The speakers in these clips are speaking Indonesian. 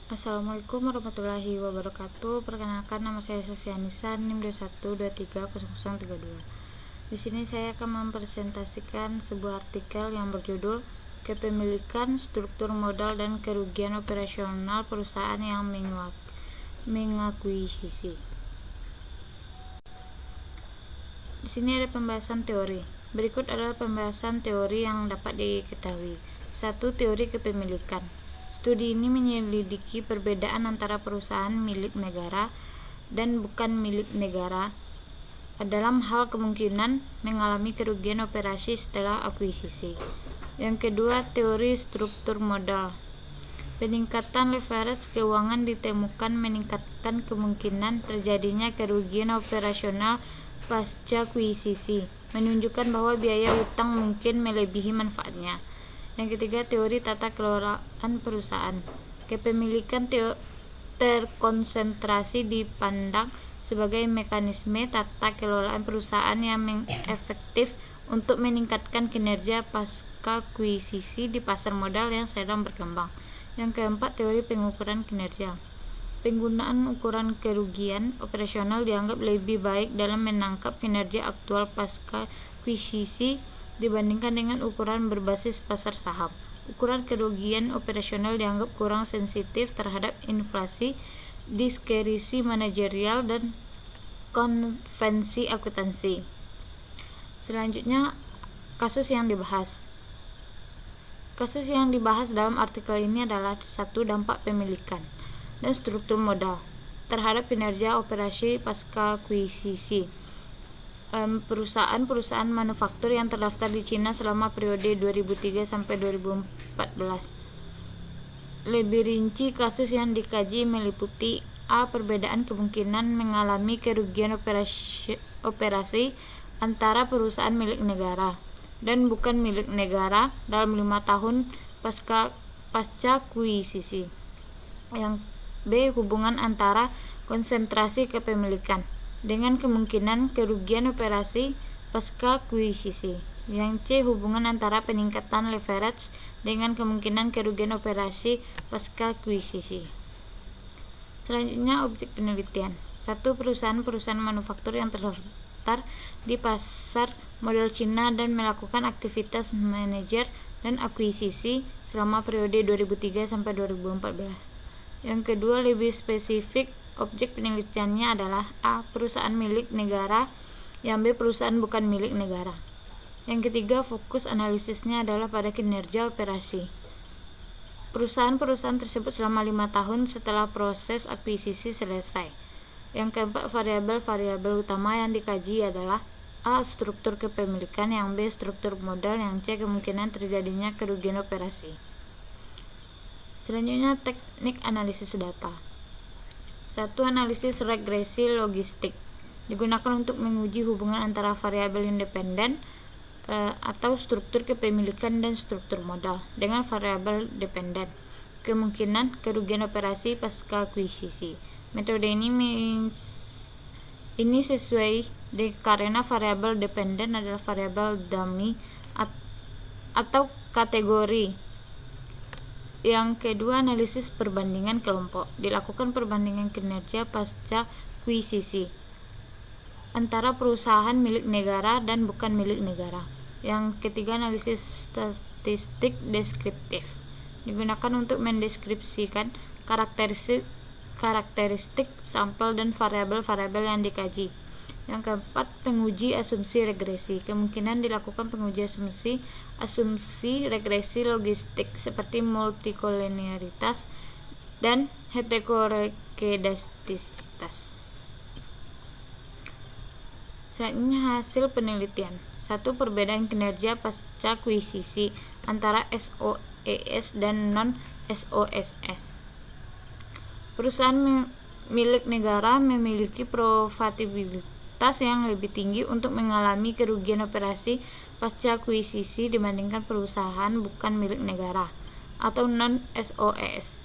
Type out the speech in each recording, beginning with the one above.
Assalamualaikum warahmatullahi wabarakatuh. Perkenalkan, nama saya Sofianisa, NIM 21230032. Di sini saya akan mempresentasikan sebuah artikel yang berjudul Kepemilikan, Struktur Modal dan Kerugian Operasional Perusahaan yang Mengakuisisi. Di sini ada pembahasan teori. Berikut adalah pembahasan teori yang dapat diketahui. 1. Teori kepemilikan. Studi ini menyelidiki perbedaan antara perusahaan milik negara dan bukan milik negara dalam hal kemungkinan mengalami kerugian operasi setelah akuisisi. Yang kedua, teori struktur modal. Peningkatan leverage keuangan ditemukan meningkatkan kemungkinan terjadinya kerugian operasional pasca akuisisi, menunjukkan bahwa biaya utang mungkin melebihi manfaatnya. Yang ketiga, teori tata kelolaan perusahaan. Kepemilikan terkonsentrasi dipandang sebagai mekanisme tata kelolaan perusahaan yang efektif untuk meningkatkan kinerja pasca akuisisi di pasar modal yang sedang berkembang. Yang keempat, teori pengukuran kinerja. Penggunaan ukuran kerugian operasional dianggap lebih baik dalam menangkap kinerja aktual pasca akuisisi dibandingkan dengan ukuran berbasis pasar saham. Ukuran kerugian operasional dianggap kurang sensitif terhadap inflasi, diskresi manajerial, dan konvensi akuntansi. Selanjutnya, kasus yang dibahas. Kasus yang dibahas dalam artikel ini adalah 1. Dampak pemilikan dan struktur modal terhadap kinerja operasi pasca akuisisi. Perusahaan manufaktur yang terdaftar di Cina selama periode 2003 sampai 2014. Lebih rinci, kasus yang dikaji meliputi A. Perbedaan kemungkinan mengalami kerugian operasi antara perusahaan milik negara dan bukan milik negara dalam 5 tahun pasca akuisisi. Yang B. Hubungan antara konsentrasi kepemilikan dengan kemungkinan kerugian operasi pasca akuisisi. Yang C. Hubungan antara peningkatan leverage dengan kemungkinan kerugian operasi pasca akuisisi. Selanjutnya, objek penelitian. 1. Perusahaan manufaktur yang terdaftar di pasar modal Cina dan melakukan aktivitas manajer dan akuisisi selama periode 2003 sampai 2014. Yang kedua, lebih spesifik, objek penelitiannya adalah A. Perusahaan milik negara, yang B. Perusahaan bukan milik negara. Yang ketiga, fokus analisisnya adalah pada kinerja operasi perusahaan tersebut selama 5 tahun setelah proses akuisisi selesai. Yang keempat, variabel utama yang dikaji adalah A. Struktur kepemilikan, yang B. Struktur modal, yang C. Kemungkinan terjadinya kerugian operasi. Selanjutnya, teknik analisis data. 1. Analisis regresi logistik digunakan untuk menguji hubungan antara variabel independen atau struktur kepemilikan dan struktur modal dengan variabel dependen, kemungkinan kerugian operasi pasca akuisisi. Metode ini sesuai karena variabel dependen adalah variabel dummy atau kategori. Yang kedua, analisis perbandingan kelompok. Dilakukan perbandingan kinerja pasca akuisisi antara perusahaan milik negara dan bukan milik negara. Yang ketiga, analisis statistik deskriptif. Digunakan untuk mendeskripsikan karakteristik sampel dan variabel-variabel yang dikaji. Yang keempat, penguji asumsi regresi. Kemungkinan dilakukan penguji asumsi regresi logistik seperti multikolinearitas dan heterokedastisitas. Selanjutnya, hasil penelitian. 1. Perbedaan kinerja pasca akuisisi antara SOES dan non-SOES. Perusahaan milik negara memiliki profitabilitas yang lebih tinggi untuk mengalami kerugian operasi pasca akuisisi dibandingkan perusahaan bukan milik negara atau non-SOES.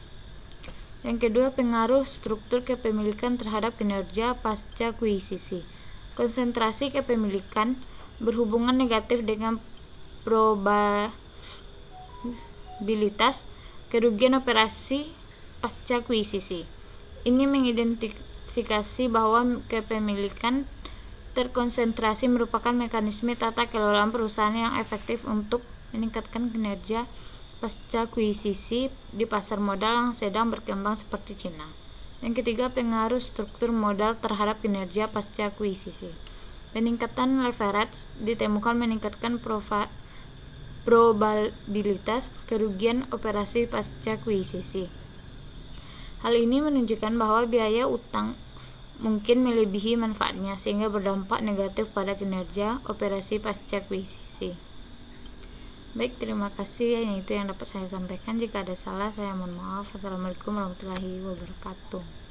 Yang kedua, pengaruh struktur kepemilikan terhadap kinerja pasca akuisisi. Konsentrasi kepemilikan berhubungan negatif dengan probabilitas kerugian operasi pasca kuisisi. Ini mengidentifikasi bahwa kepemilikan terkonsentrasi merupakan mekanisme tata kelola perusahaan yang efektif untuk meningkatkan kinerja pasca kuisisi di pasar modal yang sedang berkembang seperti Cina. Yang ketiga, pengaruh struktur modal terhadap kinerja pasca kuisisi. Peningkatan leverage ditemukan meningkatkan probabilitas kerugian operasi pasca kuisisi. Hal ini menunjukkan bahwa biaya utang mungkin melebihi manfaatnya sehingga berdampak negatif pada kinerja operasi pasca kuisisi. Baik, terima kasih. Itu yang dapat saya sampaikan. Jika ada salah, saya mohon maaf. Wassalamualaikum warahmatullahi wabarakatuh.